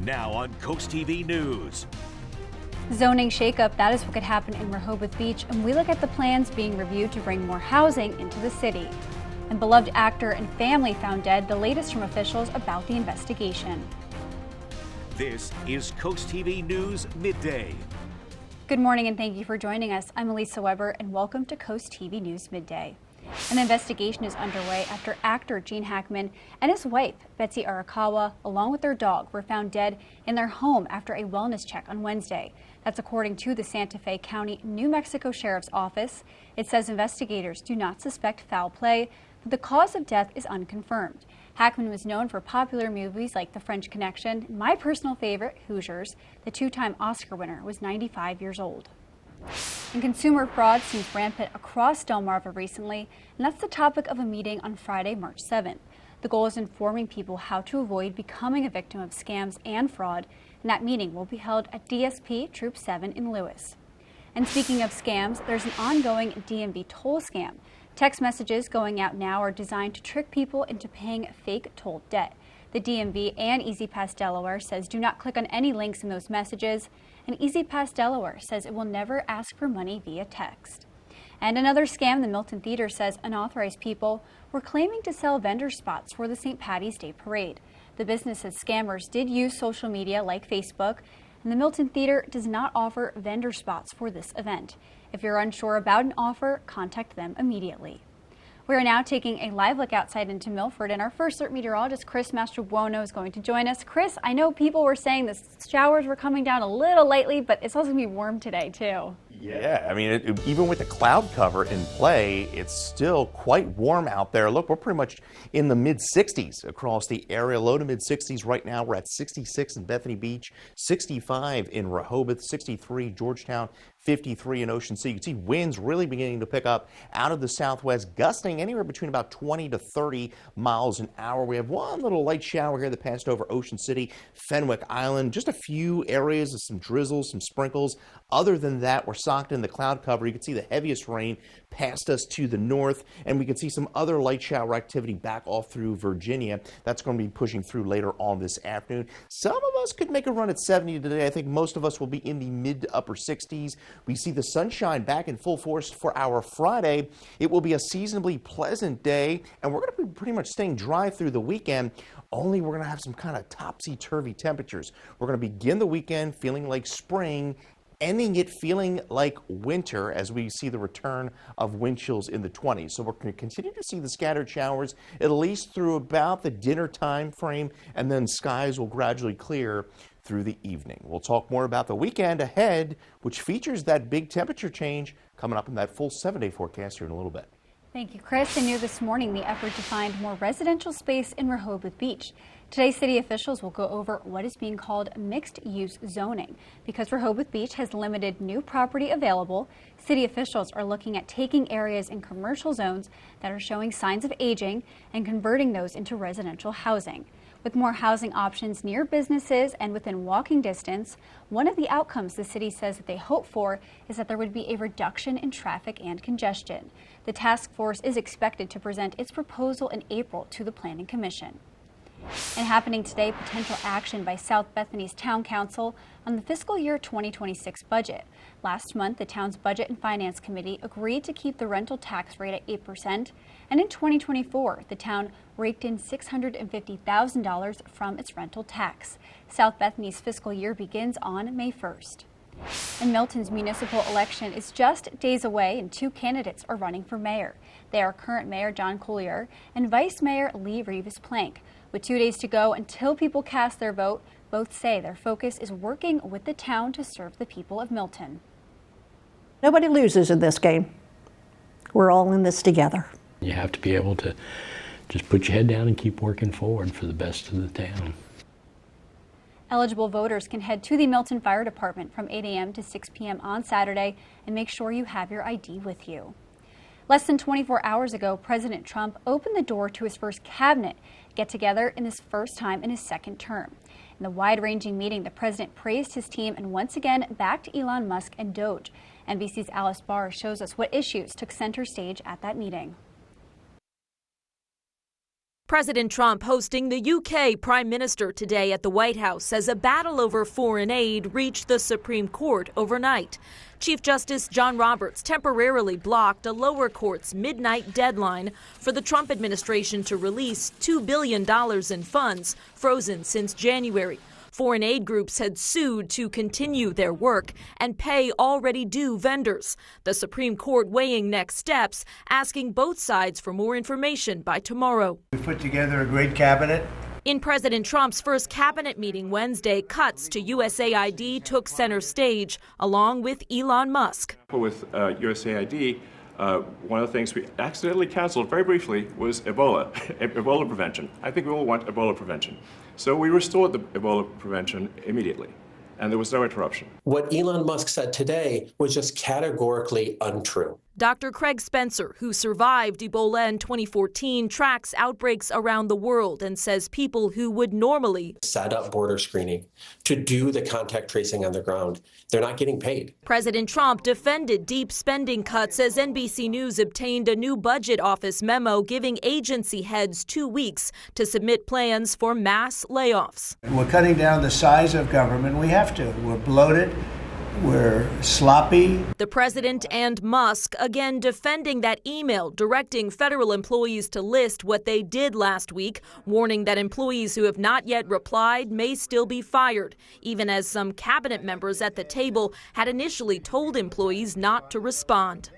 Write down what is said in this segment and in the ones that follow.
Now on CoastTV News. Zoning shakeup, that is what could happen in Rehoboth Beach, and we look at the plans being reviewed to bring more housing into the city. And beloved actor and family found dead, the latest from officials about the investigation. This is CoastTV News Midday. Good morning and thank you for joining us. I'm Elisa Weber and welcome to CoastTV News Midday. An investigation is underway after actor Gene Hackman and his wife, Betsy Arakawa, along with their dog, were found dead in their home after a wellness check on Wednesday. That's according to the Santa Fe County, New Mexico Sheriff's Office. It says investigators do not suspect foul play, but the cause of death is unconfirmed. Hackman was known for popular movies like The French Connection. My personal favorite, Hoosiers. The two-time Oscar winner was 95 years old. And consumer fraud seems rampant across Delmarva recently, and that's the topic of a meeting on Friday, March 7th. The goal is informing people how to avoid becoming a victim of scams and fraud, and that meeting will be held at DSP Troop 7 in Lewis. And speaking of scams, there's an ongoing DMV toll scam. Text messages going out now are designed to trick people into paying fake toll debt. The DMV and EasyPass Delaware says do not click on any links in those messages, and EasyPass Delaware says it will never ask for money via text. And another scam, the Milton Theater says unauthorized people were claiming to sell vendor spots for the St. Patty's Day Parade. The business says scammers did use social media like Facebook, and the Milton Theater does not offer vendor spots for this event. If you're unsure about an offer, contact them immediately. We are now taking a live look outside into Milford, and our first alert meteorologist, Chris Mastrobuono, is going to join us. Chris, I know people were saying the showers were coming down a little lately, but it's also going to be warm today, too. Yeah, I mean, even with the cloud cover in play, it's still quite warm out there. Look, we're pretty much in the mid-60s across the area, low to mid-60s right now. We're at 66 in Bethany Beach, 65 in Rehoboth, 63 Georgetown, 53 in Ocean City. You can see winds really beginning to pick up out of the southwest, gusting anywhere between about 20 to 30 miles an hour. We have one little light shower here that passed over Ocean City, Fenwick Island, just a few areas of some drizzles, some sprinkles. Other than that, we're socked in the cloud cover. You can see the heaviest rain past us to the north, and we can see some other light shower activity back off through Virginia. That's going to be pushing through later on this afternoon. Some of us could make a run at 70 today. I think most of us will be in the mid to upper 60s. We see the sunshine back in full force for our Friday. It will be a seasonably pleasant day, and we're going to be pretty much staying dry through the weekend. Only we're going to have some kind of topsy-turvy temperatures. We're going to begin the weekend feeling like spring, ending it feeling like winter as we see the return of wind chills in the 20s. So we're going to continue to see the scattered showers at least through about the dinner time frame, and then skies will gradually clear through the evening. We'll talk more about the weekend ahead, which features that big temperature change coming up in that full 7-day forecast here in a little bit. Thank you, Chris. And new this morning, the effort to find more residential space in Rehoboth Beach. Today, city officials will go over what is being called mixed-use zoning. Because Rehoboth Beach has limited new property available, city officials are looking at taking areas in commercial zones that are showing signs of aging and converting those into residential housing. With more housing options near businesses and within walking distance, one of the outcomes the city says that they hope for is that there would be a reduction in traffic and congestion. The task force is expected to present its proposal in April to the Planning Commission. And happening today, potential action by South Bethany's Town Council on the fiscal year 2026 budget. Last month, the town's Budget and Finance Committee agreed to keep the rental tax rate at 8%, and in 2024, the town raked in $650,000 from its rental tax. South Bethany's fiscal year begins on May 1st. And Milton's municipal election is just days away, and two candidates are running for mayor. They are current Mayor John Collier and Vice Mayor Lee Rivas-Plank. With 2 days to go until people cast their vote, both say their focus is working with the town to serve the people of Milton. Nobody loses in this game. We're all in this together. You have to be able to just put your head down and keep working forward for the best of the town. Eligible voters can head to the Milton Fire Department from 8 a.m. to 6 p.m. on Saturday and make sure you have your ID with you. Less than 24 hours ago, President Trump opened the door to his first cabinet get-together in his first time in his second term. In the wide-ranging meeting, the president praised his team and once again backed Elon Musk and Doge. NBC's Alice Barr shows us what issues took center stage at that meeting. President Trump hosting the UK Prime Minister today at the White House as a battle over foreign aid reached the Supreme Court overnight. Chief Justice John Roberts temporarily blocked a lower court's midnight deadline for the Trump administration to release $2 billion in funds frozen since January. Foreign aid groups had sued to continue their work and pay already due vendors. The Supreme Court weighing next steps, asking both sides for more information by tomorrow. We put together a great cabinet. In President Trump's first cabinet meeting Wednesday, cuts to USAID took center stage, along with Elon Musk. With USAID, one of the things we accidentally canceled very briefly was Ebola, Ebola prevention. I think we all want Ebola prevention. So we restored the Ebola prevention immediately, and there was no interruption. What Elon Musk said today was just categorically untrue. Dr. Craig Spencer, who survived Ebola in 2014, tracks outbreaks around the world and says people who would normally set up border screening to do the contact tracing on the ground, they're not getting paid. President Trump defended deep spending cuts as NBC News obtained a new budget office memo giving agency heads 2 weeks to submit plans for mass layoffs. We're cutting down the size of government. We have to. We're bloated. We're sloppy. The president and Musk again defending that email directing federal employees to list what they did last week, warning that employees who have not yet replied may still be fired, even as some cabinet members at the table had initially told employees not to respond.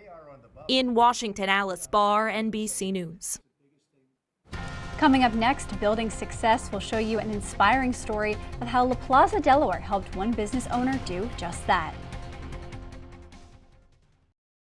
In Washington, Alice Barr, NBC News. Coming up next, Building Success will show you an inspiring story of how La Plaza, Delaware helped one business owner do just that.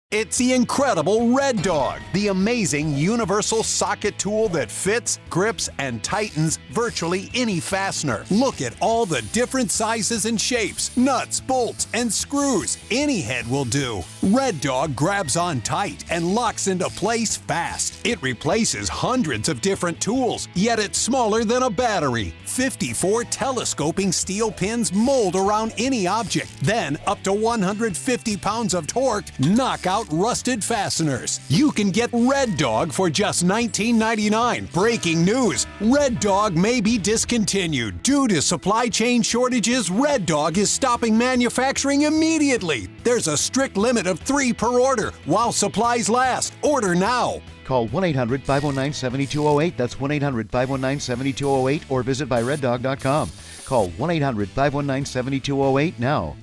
It's the incredible Red Dog, the amazing universal socket tool that fits, grips, and tightens virtually any fastener. Look at all the different sizes and shapes, nuts, bolts, and screws. Any head will do. Red Dog grabs on tight and locks into place fast. It replaces hundreds of different tools, yet it's smaller than a battery. 54 telescoping steel pins mold around any object. Then, up to 150 pounds of torque knock out rusted fasteners. You can get Red Dog for just $19.99. Breaking news: Red Dog may be discontinued. Due to supply chain shortages, Red Dog is stopping manufacturing immediately. There's a strict limit of 3 per order while supplies last. Order now. Call 1-800-519-7208. That's 1-800-519-7208 or visit byreddog.com. Call 1-800-519-7208 now.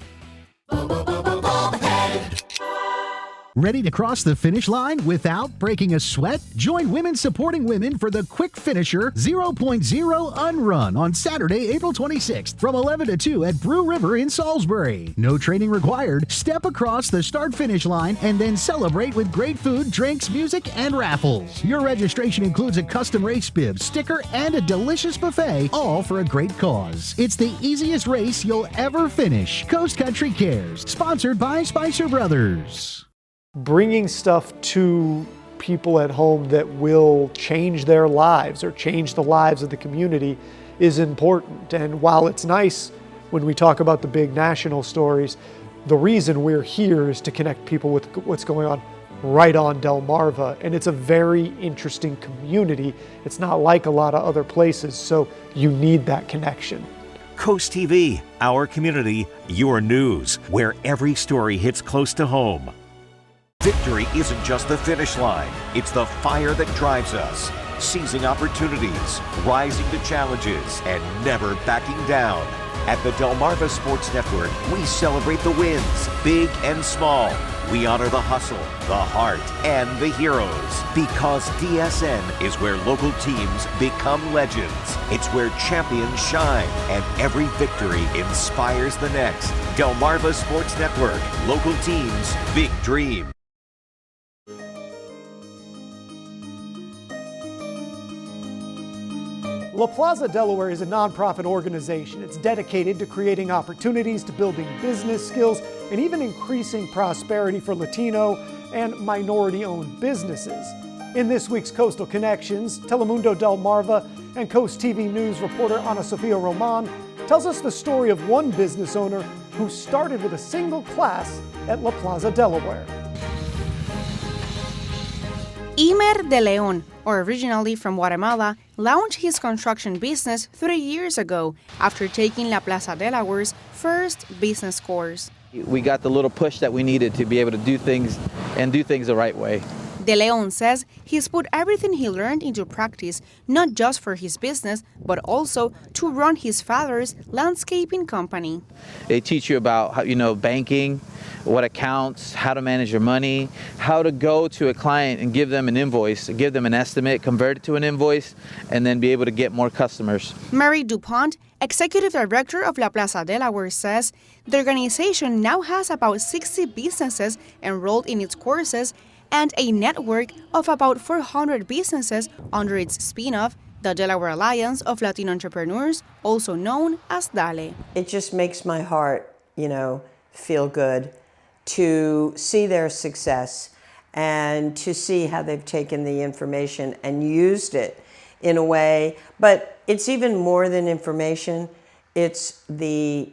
Ready to cross the finish line without breaking a sweat? Join Women Supporting Women for the Quick Finisher 0.0 Unrun on Saturday, April 26th from 11 to 2 at Brew River in Salisbury. No training required. Step across the start-finish line and then celebrate with great food, drinks, music, and raffles. Your registration includes a custom race bib, sticker, and a delicious buffet, all for a great cause. It's the easiest race you'll ever finish. Coast Country Cares, sponsored by Spicer Brothers. Bringing stuff to people at home that will change their lives or change the lives of the community is important. And while it's nice when we talk about the big national stories, the reason we're here is to connect people with what's going on right on Delmarva. And it's a very interesting community. It's not like a lot of other places, so you need that connection. Coast TV, our community, your news, where every story hits close to home. Victory isn't just the finish line, it's the fire that drives us. Seizing opportunities, rising to challenges, and never backing down. At the Delmarva Sports Network, we celebrate the wins, big and small. We honor the hustle, the heart, and the heroes. Because DSN is where local teams become legends. It's where champions shine, and every victory inspires the next. Delmarva Sports Network, local teams, big dreams. La Plaza, Delaware is a nonprofit organization. It's dedicated to creating opportunities, to building business skills, and even increasing prosperity for Latino and minority-owned businesses. In this week's Coastal Connections, Telemundo Delmarva and Coast TV News reporter Ana Sofia Roman tells us the story of one business owner who started with a single class at La Plaza, Delaware. Imer de León, originally from Guatemala, launched his construction business 3 years ago after taking La Plaza Delaware's first business course. We got the little push that we needed to be able to do things the right way. De Leon says he's put everything he learned into practice, not just for his business, but also to run his father's landscaping company. They teach you about banking, what accounts, how to manage your money, how to go to a client and give them an invoice, give them an estimate, convert it to an invoice, and then be able to get more customers. Mary DuPont, executive director of La Plaza Delaware, says the organization now has about 60 businesses enrolled in its courses and a network of about 400 businesses under its spin-off, the Delaware Alliance of Latino Entrepreneurs, also known as DALE. It just makes my heart, feel good to see their success and to see how they've taken the information and used it in a way. But it's even more than information. It's the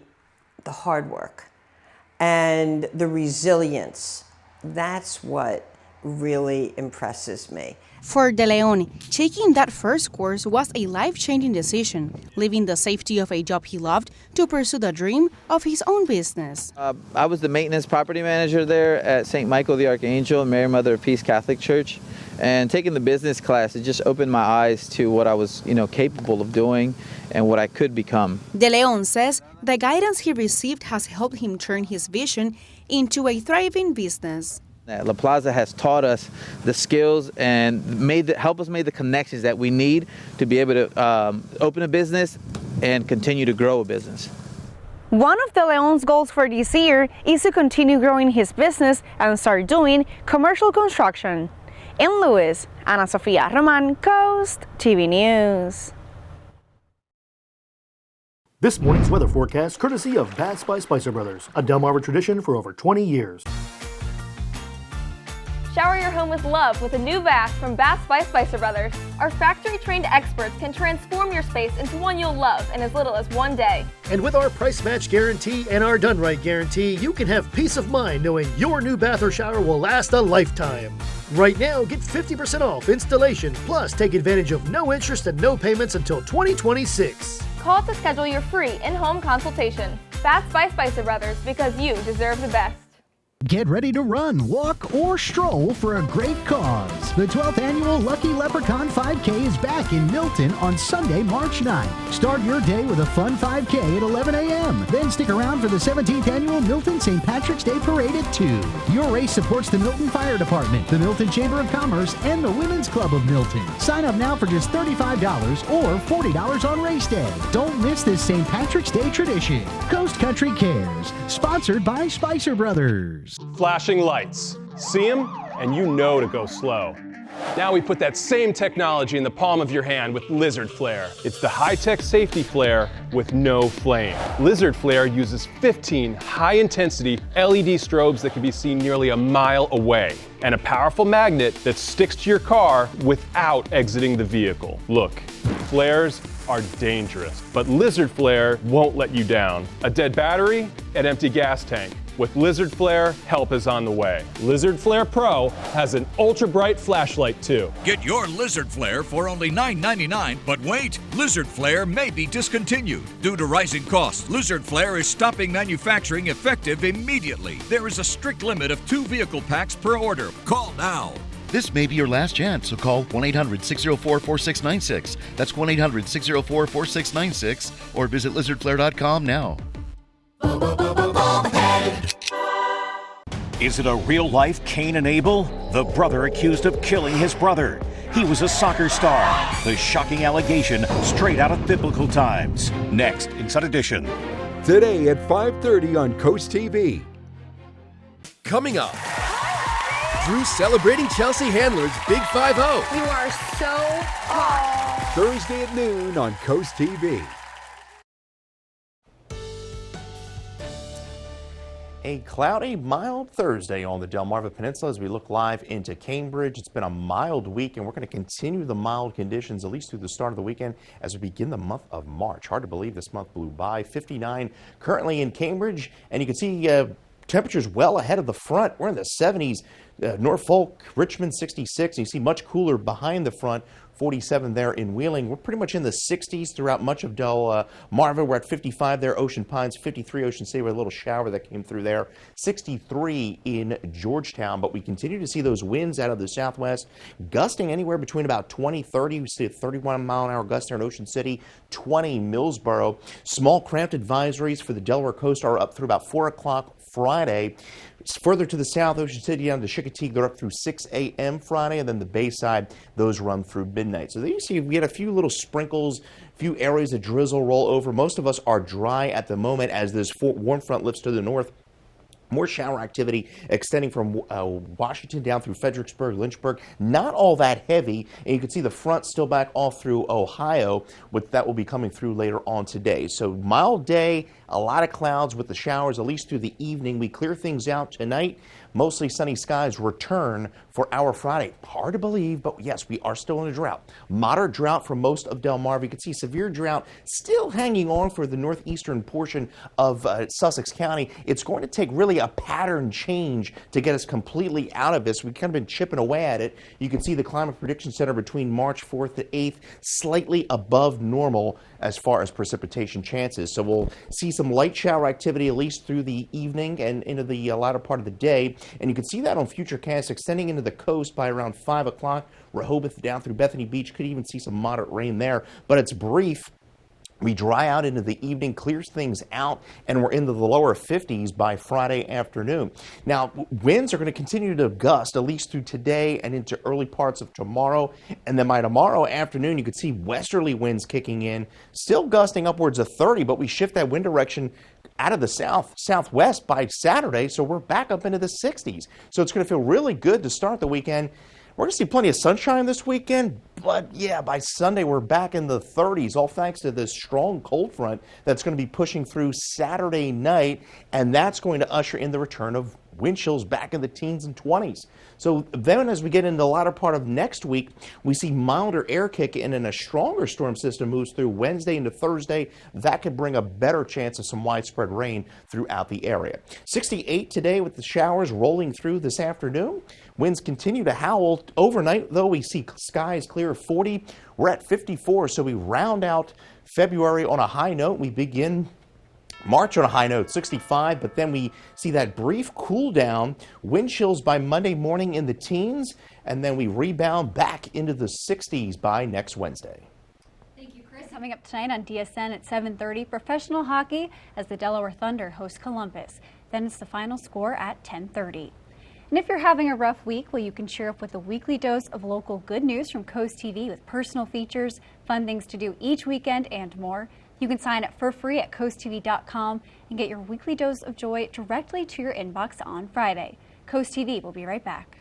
hard work and the resilience. That's what really impresses me. For De Leon, taking that first course was a life-changing decision, leaving the safety of a job he loved to pursue the dream of his own business. I was the maintenance property manager there at St. Michael the Archangel, Mary Mother of Peace Catholic Church. And taking the business class, it just opened my eyes to what I was, capable of doing and what I could become. De Leon says the guidance he received has helped him turn his vision into a thriving business. La Plaza has taught us the skills and help us make the connections that we need to be able to open a business and continue to grow a business. One of De Leon's goals for this year is to continue growing his business and start doing commercial construction. In Lewis, Ana Sofia Roman, Coast TV News. This morning's weather forecast courtesy of Baths by Spicer Brothers, a Delmarva tradition for over 20 years. Shower your home with love with a new bath from Baths by Spicer Brothers. Our factory-trained experts can transform your space into one you'll love in as little as 1 day. And with our price match guarantee and our done right guarantee, you can have peace of mind knowing your new bath or shower will last a lifetime. Right now, get 50% off installation, plus take advantage of no interest and no payments until 2026. Call to schedule your free in-home consultation. Baths by Spicer Brothers, because you deserve the best. Get ready to run, walk, or stroll for a great cause. The 12th annual Lucky Leprechaun 5K is back in Milton on Sunday, March 9th. Start your day with a fun 5K at 11 a.m. Then stick around for the 17th annual Milton St. Patrick's Day Parade at 2. Your race supports the Milton Fire Department, the Milton Chamber of Commerce, and the Women's Club of Milton. Sign up now for just $35 or $40 on race day. Don't miss this St. Patrick's Day tradition. Coast Country Cares, sponsored by Spicer Brothers. Flashing lights. See them, and you know to go slow. Now we put that same technology in the palm of your hand with Lizard Flare. It's the high-tech safety flare with no flame. Lizard Flare uses 15 high-intensity LED strobes that can be seen nearly a mile away, and a powerful magnet that sticks to your car without exiting the vehicle. Look, flares are dangerous, but Lizard Flare won't let you down. A dead battery, an empty gas tank. With Lizard Flare, help is on the way. Lizard Flare Pro has an ultra-bright flashlight too. Get your Lizard Flare for only $9.99, but wait, Lizard Flare may be discontinued. Due to rising costs, Lizard Flare is stopping manufacturing effective immediately. There is a strict limit of 2 vehicle packs per order. Call now. This may be your last chance, so call 1-800-604-4696. That's 1-800-604-4696 or visit lizardflare.com now. Is it a real-life Cain and Abel? The brother accused of killing his brother. He was a soccer star. The shocking allegation straight out of biblical times. Next, Inside Edition. Today at 5:30 on Coast TV. Coming up, Drew celebrating Chelsea Handler's Big 5-0. You are so hot. Thursday at noon on Coast TV. A cloudy, mild Thursday on the Delmarva Peninsula as we look live into Cambridge. It's been a mild week, and we're going to continue the mild conditions at least through the start of the weekend as we begin the month of March. Hard to believe this month blew by. 59 currently in Cambridge, and you can see temperatures well ahead of the front. We're in the 70s. Norfolk, Richmond 66. You see much cooler behind the front. 47 there in Wheeling. We're pretty much in the 60s throughout much of Delmarva. We're at 55 there, Ocean Pines, 53 Ocean City with a little shower that came through there, 63 in Georgetown. But we continue to see those winds out of the southwest gusting anywhere between about 20, 30. We see a 31-mile-an-hour gust there in Ocean City, 20 Millsboro. Small craft advisories for the Delaware coast are up through about 4 o'clock Friday. Further to the south, Ocean City down to Chickateague, they're up through 6 a.m. Friday, and then the Bayside, those run through midnight. So there you see we get a few little sprinkles, a few areas of drizzle roll over. Most of us are dry at the moment as this warm front lifts to the north. More shower activity extending from Washington down through Fredericksburg, Lynchburg. Not all that heavy, and you can see the front still back all through Ohio, but that will be coming through later on today. So mild day, a lot of clouds with the showers, at least through the evening. We clear things out tonight. Mostly sunny skies return for our Friday. Hard to believe, but yes, we are still in a drought. Moderate drought for most of Delmarva. You can see severe drought still hanging on for the northeastern portion of Sussex County. It's going to take really a pattern change to get us completely out of this. We've kind of been chipping away at it. You can see the Climate Prediction Center between March 4th to 8th, slightly above normal as far as precipitation chances. So we'll see some light shower activity at least through the evening and into the latter part of the day. And you can see that on Futurecast extending into the coast by around 5 o'clock. Rehoboth down through Bethany Beach could even see some moderate rain there, but it's brief. We dry out into the evening, clears things out, and we're into the lower 50s by Friday afternoon. Now, winds are going to continue to gust at least through today and into early parts of tomorrow. And then by tomorrow afternoon, you could see westerly winds kicking in, still gusting upwards of 30, but we shift that wind direction out of the southwest by Saturday, so we're back up into the 60s. So it's going to feel really good to start the weekend. We're going to see plenty of sunshine this weekend, but yeah, by Sunday we're back in the 30s, all thanks to this strong cold front that's going to be pushing through Saturday night, and that's going to usher in the return of wind chills back in the teens and 20s. So then as we get into the latter part of next week, we see milder air kick in and a stronger storm system moves through Wednesday into Thursday. That could bring a better chance of some widespread rain throughout the area. 68 today with the showers rolling through this afternoon. Winds continue to howl overnight, though. We see skies clear 40. We're at 54, so we round out February on a high note. We begin March on a high note, 65, but then we see that brief cool down, wind chills by Monday morning in the teens, and then we rebound back into the 60s by next Wednesday. Thank you, Chris. Coming up tonight on DSN at 7:30, professional hockey as the Delaware Thunder host Columbus. Then it's the final score at 10:30. And if you're having a rough week, well, you can cheer up with a weekly dose of local good news from CoastTV with personal features, fun things to do each weekend, and more. You can sign up for free at CoastTV.com and get your weekly dose of joy directly to your inbox on Friday. CoastTV will be right back.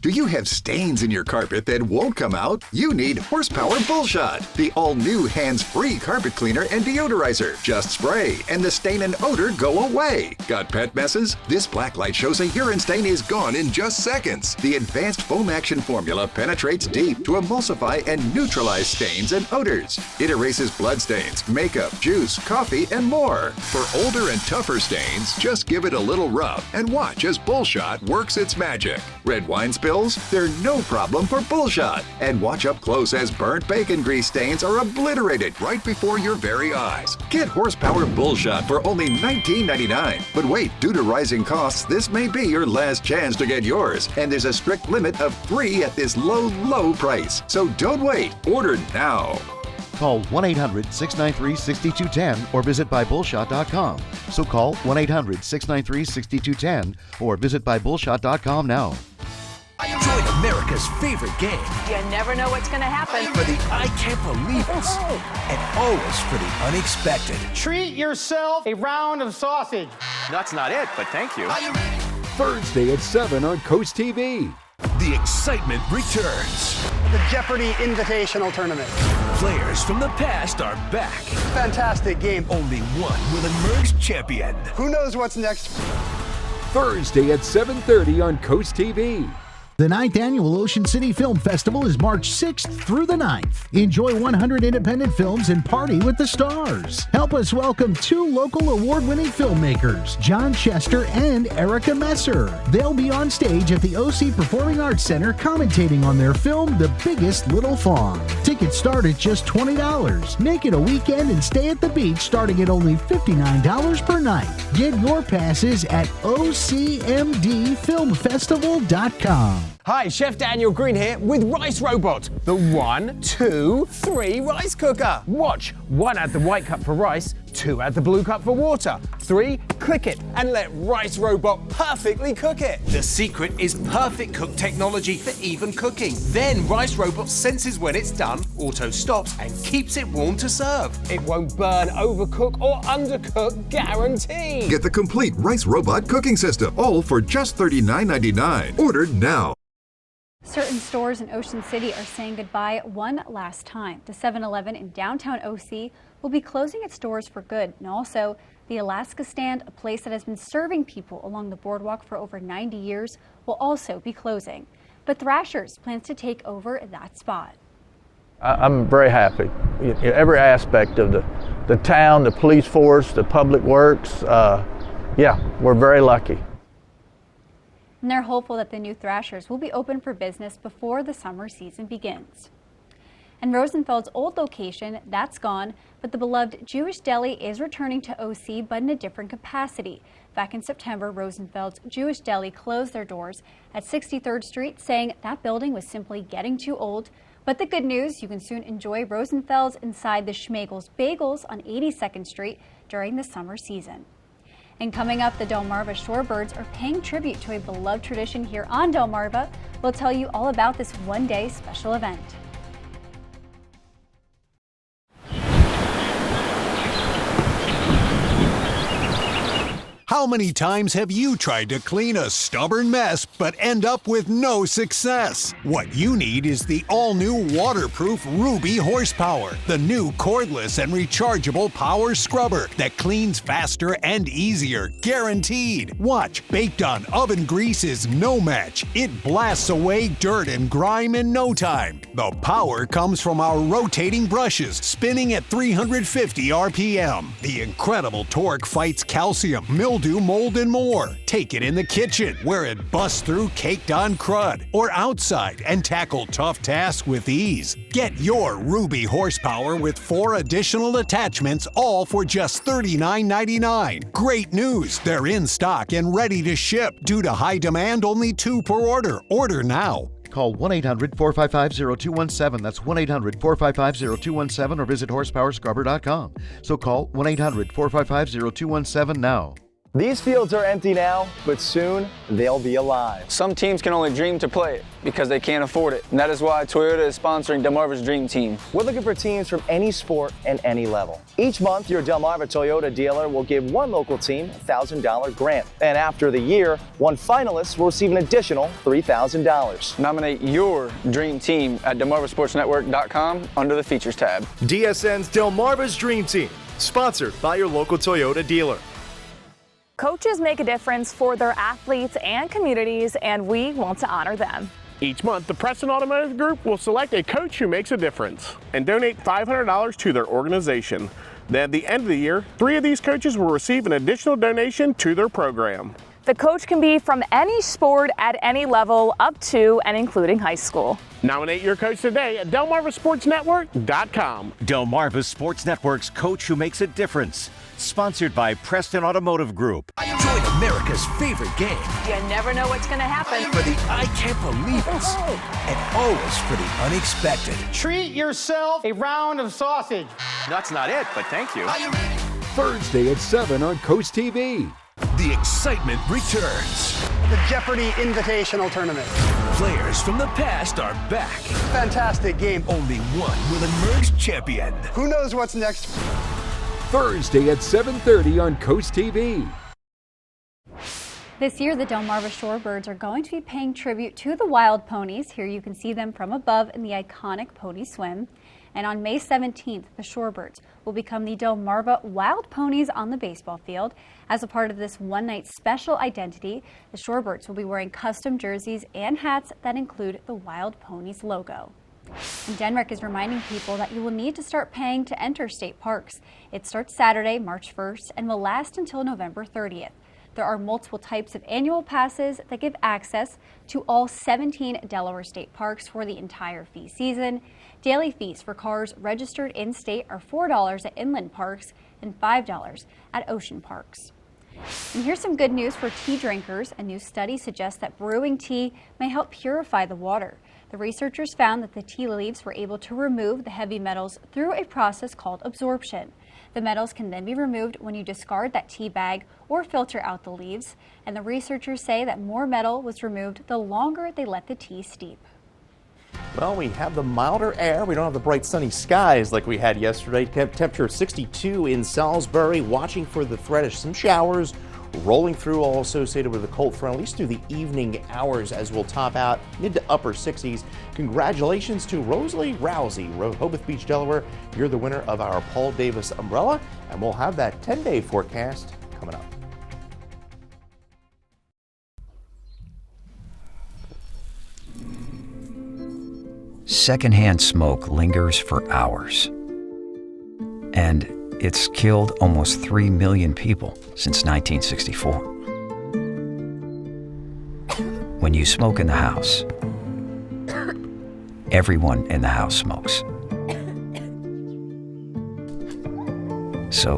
Do you have stains in your carpet that won't come out? You need Horsepower Bullshot, the all-new hands-free carpet cleaner and deodorizer. Just spray, and the stain and odor go away. Got pet messes? This black light shows a urine stain is gone in just seconds. The advanced foam action formula penetrates deep to emulsify and neutralize stains and odors. It erases blood stains, makeup, juice, coffee, and more. For older and tougher stains, just give it a little rub and watch as Bullshot works its magic. Red wine spills? They're no problem for Bullshot. And watch up close as burnt bacon grease stains are obliterated right before your very eyes. Get Horsepower Bullshot for only $19.99. But wait, due to rising costs, this may be your last chance to get yours. And there's a strict limit of 3 at this low price. So don't wait. Order now. Call 1-800-693-6210 or visit buybullshot.com. So call 1-800-693-6210 or visit buybullshot.com now. Join America's favorite game. You never know what's going to happen. For the I can't believe it. And always for the unexpected. Treat yourself a round of sausage. That's not it, but thank you. Thursday at 7 on CoastTV. The excitement returns. The Jeopardy Invitational Tournament. Players from the past are back. Fantastic game. Only one will emerge champion. Who knows what's next? Thursday at 7:30 on CoastTV. The 9th Annual Ocean City Film Festival is March 6th through the 9th. Enjoy 100 independent films and party with the stars. Help us welcome 2 local award-winning filmmakers, John Chester and Erica Messer. They'll be on stage at the OC Performing Arts Center commentating on their film, The Biggest Little Fawn. Tickets start at just $20. Make it a weekend and stay at the beach starting at only $59 per night. Get your passes at OCMDFilmFestival.com. Hi, Chef Daniel Green here with Rice Robot, the 1, 2, 3 rice cooker. Watch, 1 add the white cup for rice, 2 add the blue cup for water, 3 click it and let Rice Robot perfectly cook it. The secret is perfect cook technology for even cooking. Then Rice Robot senses when it's done, auto stops and keeps it warm to serve. It won't burn, overcook or undercook, guaranteed. Get the complete Rice Robot cooking system, all for just $39.99. Ordered now. Certain stores in Ocean City are saying goodbye one last time. The 7-Eleven in downtown OC will be closing its doors for good. And also, the Alaska Stand, a place that has been serving people along the boardwalk for over 90 years, will also be closing. But Thrasher's plans to take over that spot. I'm very happy. Every aspect of the town, the police force, the public works, yeah, we're very lucky. And they're hopeful that the new Thrashers will be open for business before the summer season begins. And Rosenfeld's old location, that's gone, but the beloved Jewish deli is returning to OC, but in a different capacity. Back in September, Rosenfeld's Jewish deli closed their doors at 63rd Street, saying that building was simply getting too old. But the good news, you can soon enjoy Rosenfeld's inside the Schmegel's Bagels on 82nd Street during the summer season. And coming up, the Delmarva Shorebirds are paying tribute to a beloved tradition here on Delmarva. We'll tell you all about this one-day special event. How many times have you tried to clean a stubborn mess but end up with no success? What you need is the all-new waterproof Ruby Horsepower, the new cordless and rechargeable power scrubber that cleans faster and easier, guaranteed. Watch, baked on oven grease is no match. It blasts away dirt and grime in no time. The power comes from our rotating brushes, spinning at 350 RPM. The incredible torque fights calcium, mildew, mold, and more. Take it in the kitchen, where it busts through caked-on crud, or outside and tackle tough tasks with ease. Get your Ruby Horsepower with 4 additional attachments, all for just $39.99. Great news! They're in stock and ready to ship. Due to high demand, only 2 per order. Order now. Call 1-800-455-0217. That's 1-800-455-0217 or visit horsepowerscrubber.com. So call 1-800-455-0217 now. These fields are empty now, but soon they'll be alive. Some teams can only dream to play it because they can't afford it. And that is why Toyota is sponsoring Delmarva's Dream Team. We're looking for teams from any sport and any level. Each month, your Delmarva Toyota dealer will give one local team a $1,000 grant. And after the year, one finalist will receive an additional $3,000. Nominate your dream team at DelmarvaSportsNetwork.com under the Features tab. DSN's Delmarva's Dream Team, sponsored by your local Toyota dealer. Coaches make a difference for their athletes and communities, and we want to honor them. Each month, the Preston Automotive Group will select a coach who makes a difference and donate $500 to their organization. Then at the end of the year, 3 of these coaches will receive an additional donation to their program. The coach can be from any sport at any level, up to and including high school. Nominate your coach today at DelmarvaSportsNetwork.com. Delmarva Sports Network's Coach Who Makes a Difference. Sponsored by Preston Automotive Group. Join America's favorite game. You never know what's going to happen. For the I can't believe it. And always for the unexpected. Treat yourself a round of sausage. That's not it, but thank you. Thursday at 7 on CoastTV. The excitement returns. The Jeopardy Invitational Tournament. Players from the past are back. Fantastic game. Only one will emerge champion. Who knows what's next? Thursday at 7:30 on CoastTV. This year, the Delmarva Shorebirds are going to be paying tribute to the wild ponies. Here you can see them from above in the iconic pony swim. And on May 17th, the Shorebirds will become the Delmarva Wild Ponies on the baseball field. As a part of this one-night special identity, the Shorebirds will be wearing custom jerseys and hats that include the Wild Ponies logo. And Denmark is reminding people that you will need to start paying to enter state parks. It starts Saturday, March 1st, and will last until November 30th. There are multiple types of annual passes that give access to all 17 Delaware state parks for the entire fee season. Daily fees for cars registered in-state are $4 at inland parks and $5 at ocean parks. And here's some good news for tea drinkers. A new study suggests that brewing tea may help purify the water. The researchers found that the tea leaves were able to remove the heavy metals through a process called absorption. The metals can then be removed when you discard that tea bag or filter out the leaves. And the researchers say that more metal was removed the longer they let the tea steep. Well, we have the milder air. We don't have the bright sunny skies like we had yesterday. Temperature 62 in Salisbury, watching for the threat of some showers rolling through, all associated with the cold front, at least through the evening hours, as we'll top out mid to upper 60s. Congratulations to Rosalie Rousey, Rehoboth Beach, Delaware. You're the winner of our Paul Davis umbrella, and we'll have that 10-day forecast coming up. Secondhand smoke lingers for hours, and it's killed almost 3 million people since 1964. When you smoke in the house, everyone in the house smokes. So,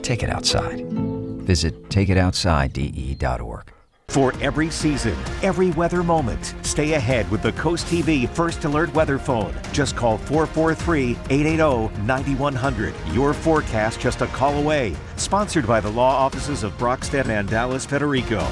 take it outside. Visit takeitoutside.de.org. For every season, every weather moment, stay ahead with the CoastTV First Alert Weather Phone. Just call 443-880-9100. Your forecast just a call away. Sponsored by the law offices of Brockstead and Dallas Federico.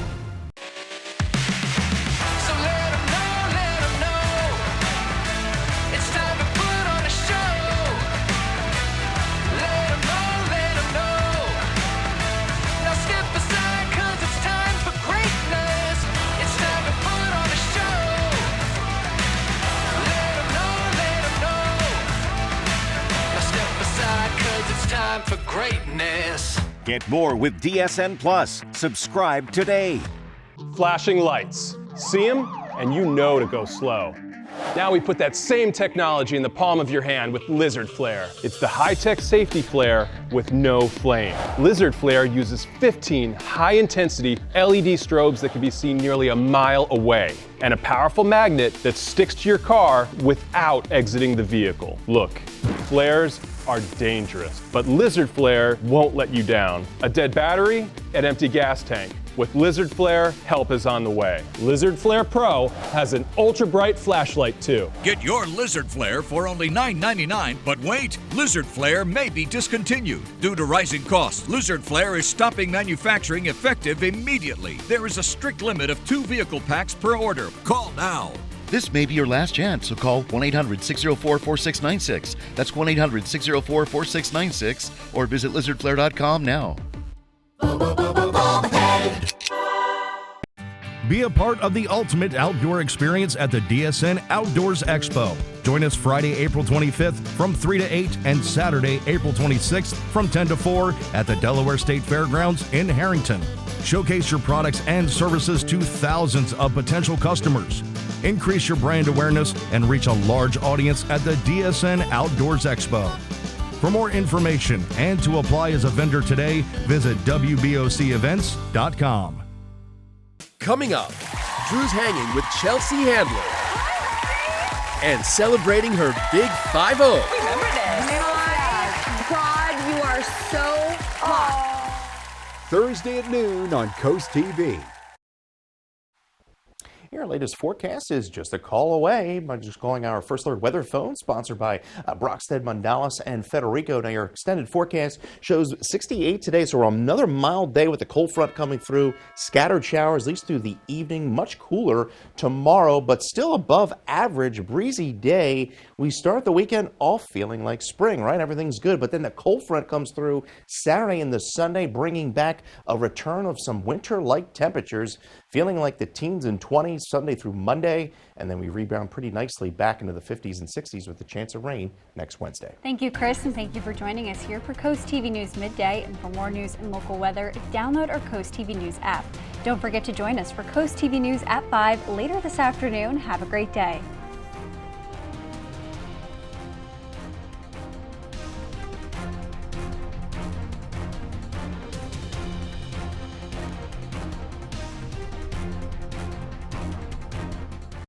For greatness. Get more with DSN Plus. Subscribe today. Flashing lights. See them, and you know to go slow. Now we put that same technology in the palm of your hand with Lizard Flare. It's the high-tech safety flare with no flame. Lizard Flare uses 15 high-intensity LED strobes that can be seen nearly a mile away, and a powerful magnet that sticks to your car without exiting the vehicle. Look, flares are dangerous, but Lizard Flare won't let you down. A dead battery, an empty gas tank. With Lizard Flare, help is on the way. Lizard Flare Pro has an ultra-bright flashlight too. Get your Lizard Flare for only $9.99, but wait, Lizard Flare may be discontinued. Due to rising costs, Lizard Flare is stopping manufacturing effective immediately. There is a strict limit of 2 vehicle packs per order. Call now. This may be your last chance, so call 1-800-604-4696. That's 1-800-604-4696, or visit lizardflare.com now. Be a part of the ultimate outdoor experience at the DSN Outdoors Expo. Join us Friday, April 25th from 3 to 8 and Saturday, April 26th from 10 to 4 at the Delaware State Fairgrounds in Harrington. Showcase your products and services to thousands of potential customers. Increase your brand awareness and reach a large audience at the DSN Outdoors Expo. For more information and to apply as a vendor today, visit WBOCEvents.com. Coming up, Drew's hanging with Chelsea Handler and celebrating her big 5-0. Remember this? God, you are so hot. Thursday at noon on CoastTV. Your latest forecast is just a call away by just calling our First Alert Weather Phone, sponsored by Brockstead, Dallas, and Federico. Now, your extended forecast shows 68 today, so we're on another mild day with the cold front coming through. Scattered showers, at least through the evening. Much cooler tomorrow, but still above average. Breezy day. We start the weekend off feeling like spring, right? Everything's good, but then the cold front comes through Saturday and the Sunday, bringing back a return of some winter-like temperatures, feeling like the teens and 20s. highs Sunday through Monday, and then we rebound pretty nicely back into the 50s and 60s with a chance of rain next Wednesday. Thank you, Chris, and thank you for joining us here for Coast TV News Midday. And for more news and local weather, download our Coast TV News app. Don't forget to join us for Coast TV News at 5 later this afternoon. Have a great day.